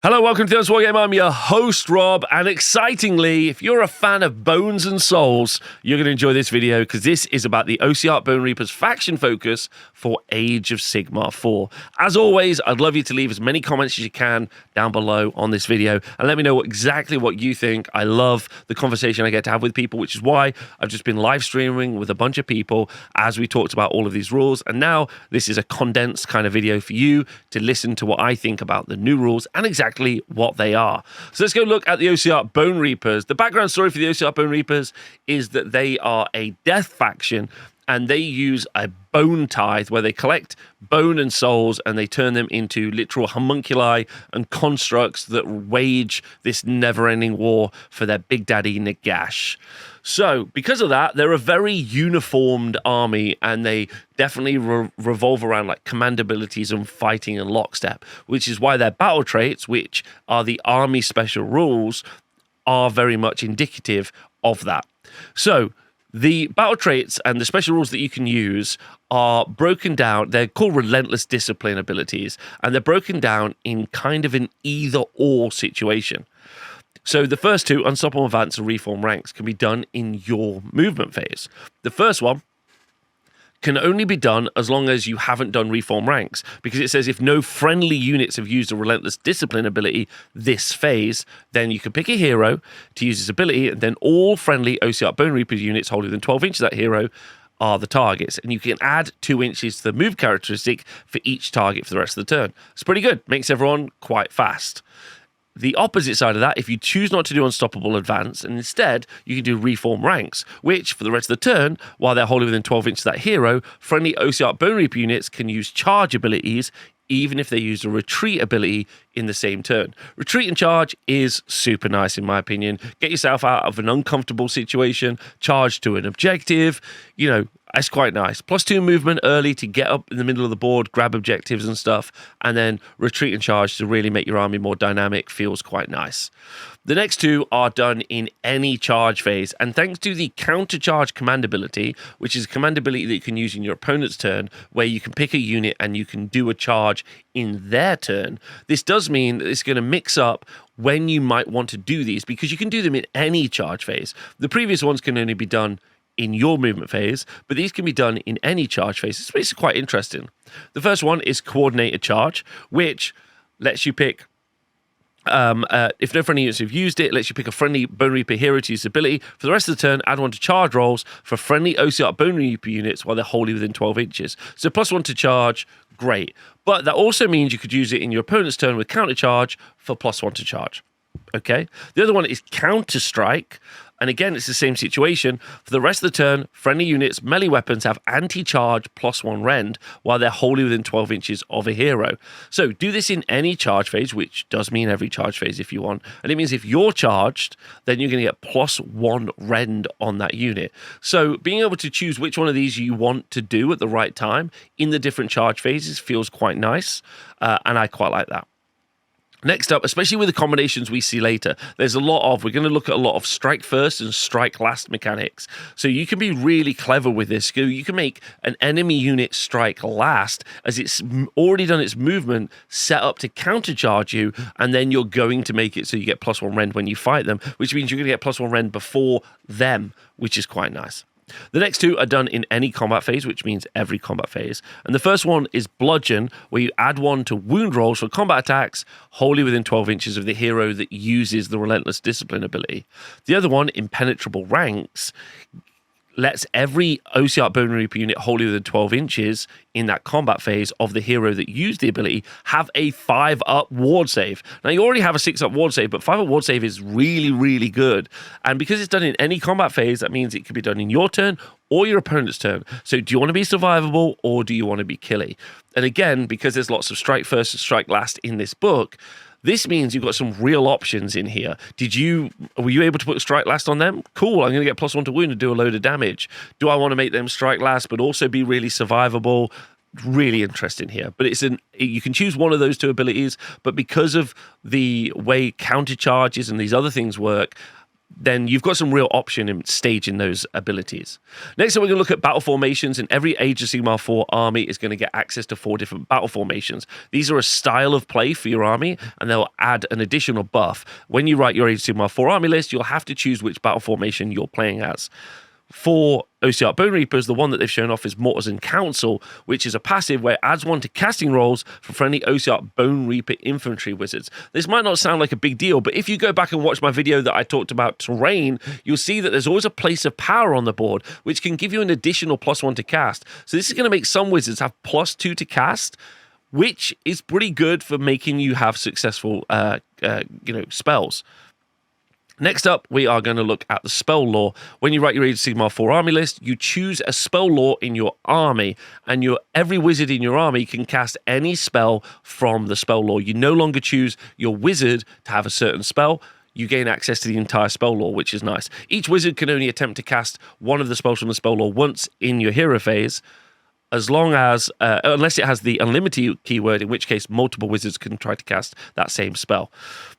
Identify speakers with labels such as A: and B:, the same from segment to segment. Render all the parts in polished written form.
A: Hello, welcome to this Wargamer. I'm your host, Rob, and excitingly, if you're a fan of Bones and Souls, you're going to enjoy this video because this is about the Ossiarch Bonereapers faction focus for Age of Sigmar 4. As always, I'd love you to leave as many comments as you can down below on this video and let me know exactly what you think. I love the conversation I get to have with people, which is why I've just been live streaming with a bunch of people as we talked about all of these rules, and now this is a condensed kind of video for you to listen to what I think about the new rules and exactly what they are. So let's go look at the Ossiarch Bonereapers. The background story for the Ossiarch Bonereapers is that they are a death faction and they use a bone tithe where they collect bone and souls and they turn them into literal homunculi and constructs that wage this never-ending war for their big daddy Nagash. So, because of that, they're a very uniformed army, and they definitely revolve around like command abilities and fighting and lockstep, which is why their battle traits, which are the army special rules, are very much indicative of that. So, the battle traits and the special rules that you can use are broken down. They're called Relentless discipline abilities, and they're broken down in kind of an either-or situation. So the first two, Unstoppable Advance and Reform Ranks, can be done in your movement phase. The first one can only be done as long as you haven't done Reform Ranks, because it says if no friendly units have used a Relentless Discipline ability this phase, then you can pick a hero to use this ability, and then all friendly Ossiarch Bonereapers units holding within 12 inches of that hero are the targets, and you can add 2 inches to the move characteristic for each target for the rest of the turn. It's pretty good. Makes everyone quite fast. The opposite side of that, if you choose not to do Unstoppable Advance, and instead you can do Reform Ranks, which for the rest of the turn, while they're holding within 12 inches of that hero, friendly Ossiarch Bonereaper units can use charge abilities even if they use a retreat ability in the same turn. Retreat and charge is super nice in my opinion. Get yourself out of an uncomfortable situation, charge to an objective, you know, it's quite nice. +2 movement early to get up in the middle of the board, grab objectives and stuff, and then retreat and charge to really make your army more dynamic feels quite nice. The next two are done in any charge phase, and thanks to the counter charge command ability, which is a command ability that you can use in your opponent's turn, where you can pick a unit and you can do a charge in their turn, this does mean that it's going to mix up when you might want to do these, because you can do them in any charge phase. The previous ones can only be done in your movement phase, but these can be done in any charge phase. It's basically quite interesting. The first one is Coordinated Charge, which lets you pick, if no friendly units have used it, lets you pick a friendly Bonereaper hero to use the ability. For the rest of the turn, add 1 to charge rolls for friendly Ossiarch Bonereaper units while they're wholly within 12 inches. So +1 to charge, great. But that also means you could use it in your opponent's turn with counter charge for +1 to charge. Okay. The other one is Counter Strike. And again, it's the same situation. For the rest of the turn, friendly units, melee weapons have anti-charge +1 rend while they're wholly within 12 inches of a hero. So do this in any charge phase, which does mean every charge phase if you want. And it means if you're charged, then you're going to get +1 rend on that unit. So being able to choose which one of these you want to do at the right time in the different charge phases feels quite nice. And I quite like that. Next up, especially with the combinations we see later, we're going to look at a lot of strike first and strike last mechanics. So you can be really clever with this. You can make an enemy unit strike last as it's already done its movement set up to countercharge you, and then you're going to make it so you get +1 rend when you fight them, which means you're going to get +1 rend before them, which is quite nice. The next two are done in any combat phase, which means every combat phase. And the first one is Bludgeon, where you add 1 to wound rolls for combat attacks wholly within 12 inches of the hero that uses the Relentless Discipline ability. The other one, Impenetrable Ranks, lets every Ossiarch Bonereaper unit wholly within 12 inches in that combat phase of the hero that used the ability have a 5-up ward save. Now, you already have a 6-up ward save, but 5-up ward save is really, really good. And because it's done in any combat phase, that means it can be done in your turn or your opponent's turn. So do you want to be survivable or do you want to be killy? And again, because there's lots of strike first and strike last in this book, this means you've got some real options in here. Were you able to put strike last on them? Cool, I'm going to get +1 to wound and do a load of damage. Do I want to make them strike last but also be really survivable? Really interesting here. But you can choose one of those two abilities, but because of the way counter charges and these other things work, then you've got some real option in staging those abilities. Next up, we're going to look at battle formations, and every Age of Sigmar 4 army is going to get access to 4 different battle formations. These are a style of play for your army, and they'll add an additional buff. When you write your Age of Sigmar 4 army list, you'll have to choose which battle formation you're playing as. For Ossiarch Bonereapers, the one that they've shown off is Mortars and Council, which is a passive where it adds 1 to casting rolls for friendly Ossiarch Bonereaper infantry wizards. This might not sound like a big deal, but if you go back and watch my video that I talked about terrain, you'll see that there's always a place of power on the board, which can give you an additional +1 to cast. So this is going to make some wizards have +2 to cast, which is pretty good for making you have successful spells. Next up, we are going to look at the spell lore. When you write your Age of Sigmar 4 army list, you choose a spell lore in your army, and every wizard in your army can cast any spell from the spell lore. You no longer choose your wizard to have a certain spell. You gain access to the entire spell lore, which is nice. Each wizard can only attempt to cast one of the spells from the spell lore once in your hero phase, as long as, unless it has the unlimited keyword, in which case multiple wizards can try to cast that same spell.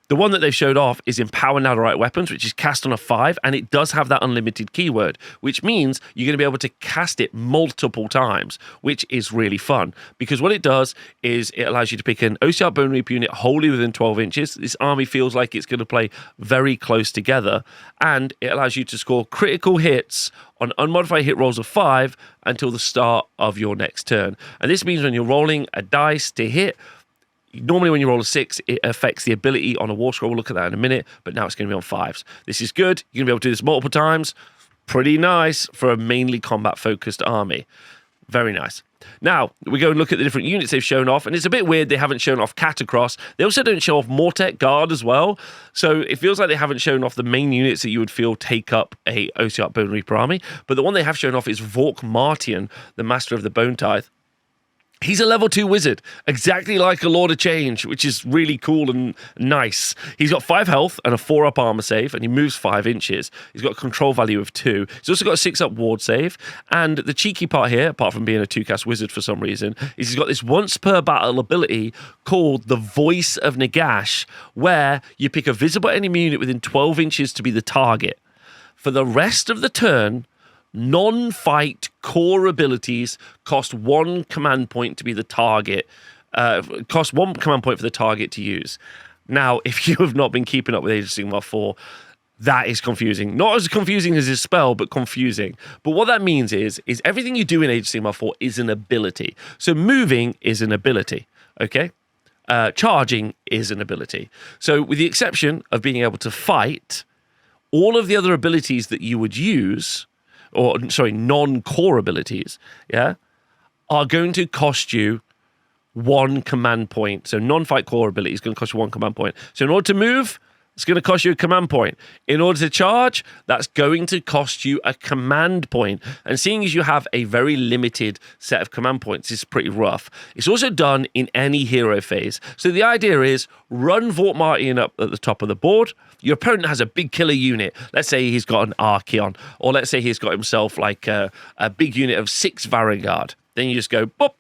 A: The one that they've showed off is Empower Netherite Weapons, which is cast on a 5, and it does have that unlimited keyword, which means you're going to be able to cast it multiple times, which is really fun. Because what it does is it allows you to pick an Ossiarch Bonereaper unit wholly within 12 inches. This army feels like it's going to play very close together, and it allows you to score critical hits on unmodified hit rolls of 5 until the start of your next turn. And this means when you're rolling a dice to hit, normally when you roll a 6, it affects the ability on a war scroll. We'll look at that in a minute, but now it's going to be on 5s. This is good. You're going to be able to do this multiple times. Pretty nice for a mainly combat-focused army. Very nice. Now, we go and look at the different units they've shown off, and it's a bit weird they haven't shown off Catacross. They also don't show off Mortek Guard as well, so it feels like they haven't shown off the main units that you would feel take up a Ossiarch Bonereaper army, but the one they have shown off is Vokmortian, the Master of the Bone Tithe. He's a level 2 wizard, exactly like a Lord of Change, which is really cool and nice. He's got 5 health and a 4-up armor save, and he moves 5 inches. He's got a control value of 2. He's also got a 6-up ward save. And the cheeky part here, apart from being a 2-cast wizard for some reason, is he's got this once per battle ability called the Voice of Nagash, where you pick a visible enemy unit within 12 inches to be the target. For the rest of the turn, non-fight core abilities cost 1 command point to be the target. Cost 1 command point for the target to use. Now, if you have not been keeping up with Age of Sigmar 4, that is confusing. Not as confusing as his spell, but confusing. But what that means is everything you do in Age of Sigmar 4 is an ability. So moving is an ability, okay? Charging is an ability. So with the exception of being able to fight, all of the other abilities that you would use, non-core abilities, are going to cost you 1 command point. So non-fight core ability is going to cost you 1 command point. So in order to move, it's going to cost you a command point. In order to charge, that's going to cost you a command point. And seeing as you have a very limited set of command points is pretty rough. It's also done in any hero phase. So the idea is run Vokmortian up at the top of the board. Your opponent has a big killer unit. Let's say he's got an Archeon, or let's say he's got himself like a big unit of 6 Varangard. Then you just go, boop.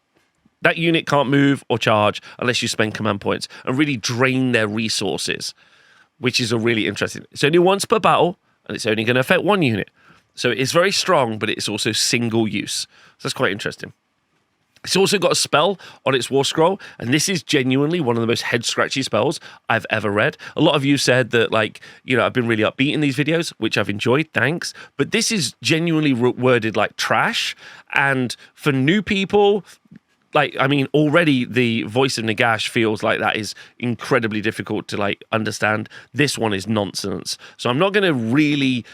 A: That unit can't move or charge unless you spend command points and really drain their resources, which is a really interesting. It's only once per battle, and it's only going to affect 1 unit. So it's very strong, but it's also single use. So that's quite interesting. It's also got a spell on its war scroll, and this is genuinely one of the most head-scratchy spells I've ever read. A lot of you said that, I've been really upbeat in these videos, which I've enjoyed, thanks. But this is genuinely worded like trash, and for new people, already the Voice of Nagash feels like that is incredibly difficult to, understand. This one is nonsense. So I'm not going to really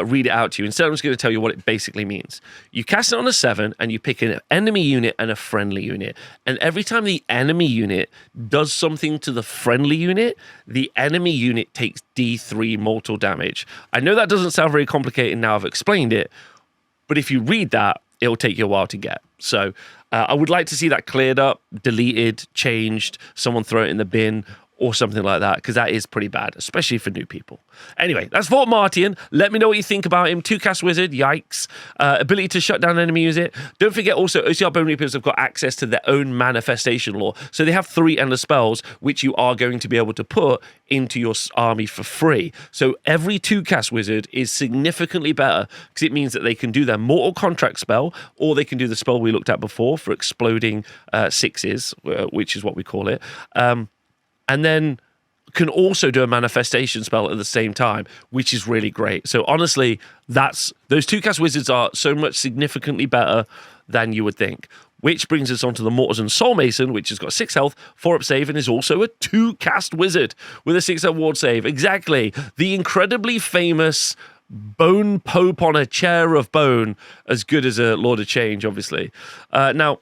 A: read it out to you. Instead, I'm just going to tell you what it basically means. You cast it on a 7, and you pick an enemy unit and a friendly unit. And every time the enemy unit does something to the friendly unit, the enemy unit takes D3 mortal damage. I know that doesn't sound very complicated now I've explained it, but if you read that, it'll take you a while to get. So I would like to see that cleared up, deleted, changed, someone throw it in the bin, or something like that, because that is pretty bad, especially for new people. Anyway, that's Vokmortian. Let me know what you think about him. 2-cast wizard, yikes. Ability to shut down enemy user. Don't forget also, Ossiarch Bonereapers have got access to their own manifestation lore. So they have 3 endless spells, which you are going to be able to put into your army for free. So every 2-cast wizard is significantly better, because it means that they can do their Mortal Contract spell, or they can do the spell we looked at before for exploding 6s, which is what we call it. And then can also do a manifestation spell at the same time, which is really great. So honestly, those 2-cast wizards are so much significantly better than you would think. Which brings us on to the Mortars and Soulmason, which has got 6 health, 4-up save, and is also a 2-cast wizard with a 6-up ward save. Exactly. The incredibly famous Bone Pope on a chair of bone, as good as a Lord of Change, obviously. Now,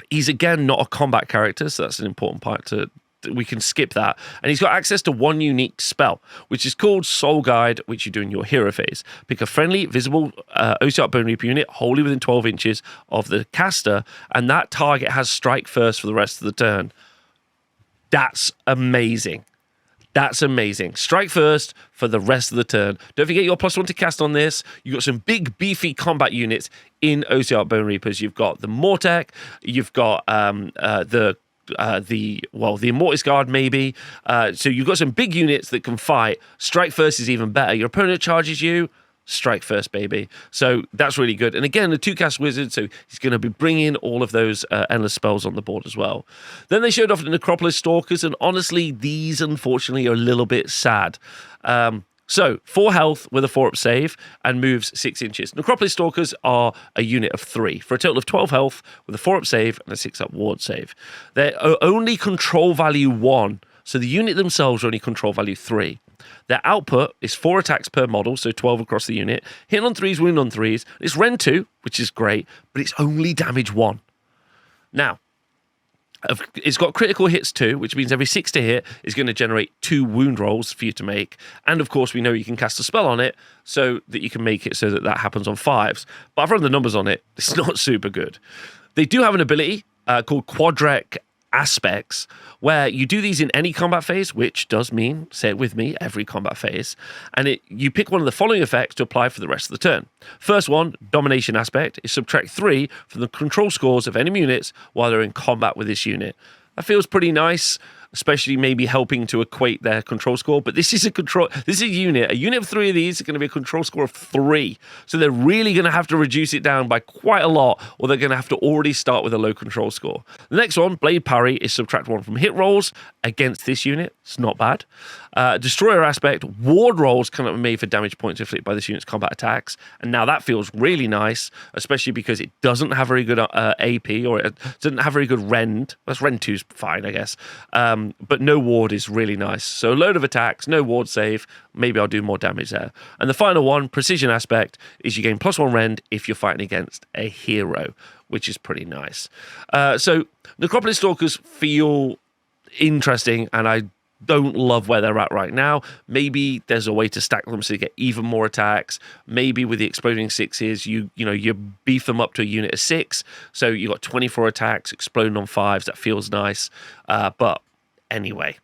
A: he's again not a combat character, so that's an important part we can skip that. And he's got access to 1 unique spell, which is called Soul Guide, which you do in your hero phase. Pick a friendly, visible Ossiarch Bonereaper unit wholly within 12 inches of the caster, and that target has strike first for the rest of the turn. That's amazing. That's amazing. Strike first for the rest of the turn. Don't forget your +1 to cast on this. You've got some big, beefy combat units in Ossiarch Bonereapers. You've got the Mortek. You've got the Immortus Guard, maybe. So you've got some big units that can fight. Strike first is even better. Your opponent charges you, strike first, baby. So that's really good. And again, the 2-cast wizard, so he's going to be bringing all of those endless spells on the board as well. Then they showed off the Necropolis Stalkers, and honestly, these unfortunately are a little bit sad. So 4 health with a 4-up save and moves 6 inches. Necropolis Stalkers are a unit of 3 for a total of 12 health with a 4-up save and a 6-up ward save. They're only control value 1, so the unit themselves are only control value 3. Their output is 4 attacks per model, so 12 across the unit. Hit on 3s, wound on 3s. It's Rend 2, which is great, but it's only damage 1. Now, it's got critical hits too, which means every 6 to hit is going to generate 2 wound rolls for you to make. And of course, we know you can cast a spell on it so that you can make it so that that happens on 5s. But I've run the numbers on it. It's not super good. They do have an ability called Quadrec Aspects, where you do these in any combat phase, which does mean, say it with me, every combat phase, and you pick one of the following effects to apply for the rest of the turn. First one, Domination Aspect, is subtract 3 from the control scores of enemy units while they're in combat with this unit. That feels pretty nice, especially maybe helping to equate their control score. But this is a unit. A unit of 3 of these is going to be a control score of 3. So they're really going to have to reduce it down by quite a lot, or they're going to have to already start with a low control score. The next one, Blade Parry, is subtract 1 from hit rolls against this unit. It's not bad. Destroyer Aspect, ward rolls cannot be made for damage points inflicted by this unit's combat attacks. And now that feels really nice, especially because it doesn't have very good AP, or it doesn't have very good Rend. That's Rend 2's fine, I guess. But no ward is really nice. So a load of attacks, no ward save. Maybe I'll do more damage there. And the final one, Precision Aspect, is you gain +1 Rend if you're fighting against a hero, which is pretty nice. So Necropolis Stalkers feel interesting, and I don't love where they're at right now. Maybe there's a way to stack them so you get even more attacks. Maybe with the exploding 6s, you beef them up to a unit of 6, so you got 24 attacks, exploding on 5s. That feels nice. But anyway,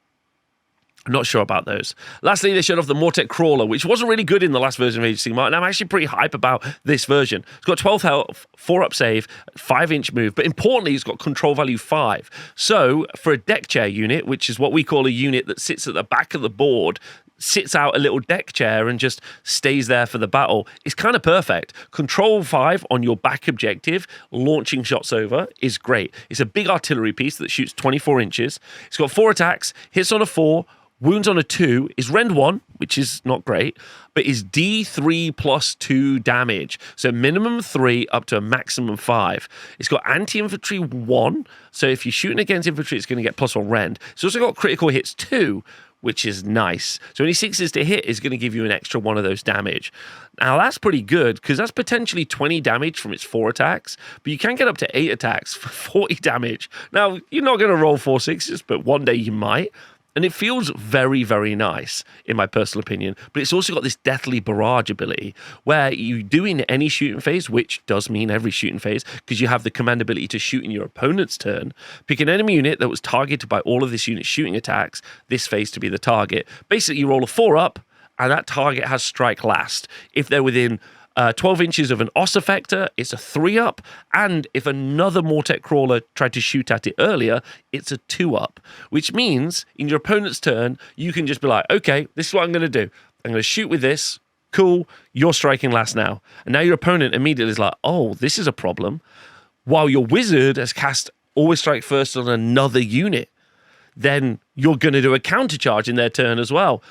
A: I'm not sure about those. Lastly, they showed off the Mortek Crawler, which wasn't really good in the last version of Age of Sigmar, and I'm actually pretty hype about this version. It's got 12 health, 4-up save, 5-inch move, but importantly, it's got control value 5. So, for a deck chair unit, which is what we call a unit that sits at the back of the board, sits out a little deck chair and just stays there for the battle, it's kind of perfect. Control 5 on your back objective, launching shots over, is great. It's a big artillery piece that shoots 24 inches. It's got 4 attacks, hits on a 4, wounds on a 2, is Rend 1, which is not great, but is D3 plus 2 damage. So minimum 3 up to a maximum 5. It's got anti-infantry 1, so if you're shooting against infantry, it's going to get +1 Rend. It's also got critical hits 2, which is nice. So any 6s to hit is going to give you an extra 1 of those damage. Now that's pretty good, because that's potentially 20 damage from its 4 attacks, but you can get up to 8 attacks for 40 damage. Now, you're not going to roll 4 6s, but one day you might. And it feels very, very nice, in my personal opinion. But it's also got this deathly barrage ability where you do in any shooting phase, which does mean every shooting phase, because you have the command ability to shoot in your opponent's turn, pick an enemy unit that was targeted by all of this unit's shooting attacks, this phase to be the target. Basically, you roll a 4-up, and that target has strike last. If they're within 12 inches of an Oss effector, it's a 3-up, and if another Mortek crawler tried to shoot at it earlier, it's a 2-up, which means in your opponent's turn, you can just be like, okay, this is what I'm going to do. I'm going to shoot with this. Cool, you're striking last now. And now your opponent immediately is like, oh, this is a problem. While your wizard has cast always strike first on another unit, then you're going to do a counter charge in their turn as well.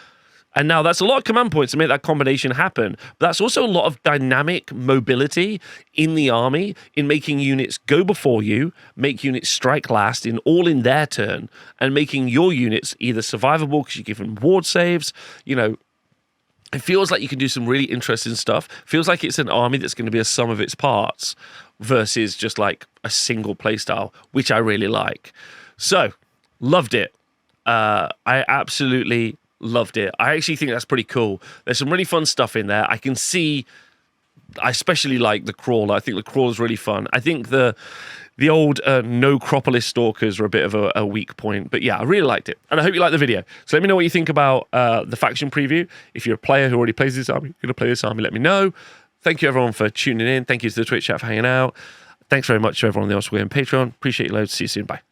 A: And now that's a lot of command points to make that combination happen. But that's also a lot of dynamic mobility in the army, in making units go before you, make units strike last all in their turn, and making your units either survivable because you give them ward saves. You know, it feels like you can do some really interesting stuff. Feels like it's an army that's going to be a sum of its parts versus just like a single playstyle, which I really like. So, loved it. I absolutely loved it. I actually think that's pretty cool. There's some really fun stuff in there. I can see, I especially like the crawler. I think the crawler is really fun. I think the old Necropolis stalkers are a bit of a weak point, but yeah, I really liked it. And I hope you liked the video. So let me know what you think about the faction preview. If you're a player who already plays this army, you're going to play this army, let me know. Thank you everyone for tuning in. Thank you to the Twitch chat for hanging out. Thanks very much to everyone on the Wargamer Patreon. Appreciate you loads. See you soon. Bye.